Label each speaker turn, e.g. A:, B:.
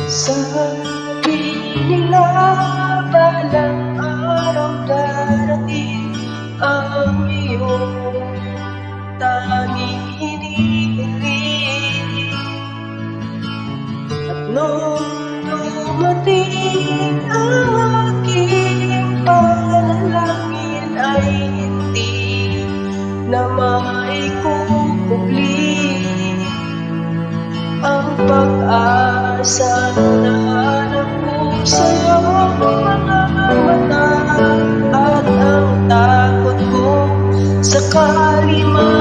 A: Sabi nila balang araw darating ang iyong tanging hinihiling. At nung dumating ang aking panalangin ay hindi na maikukubli ang pag-asa na hanap ko sa iyong mga mata. At ang takot ko sakali man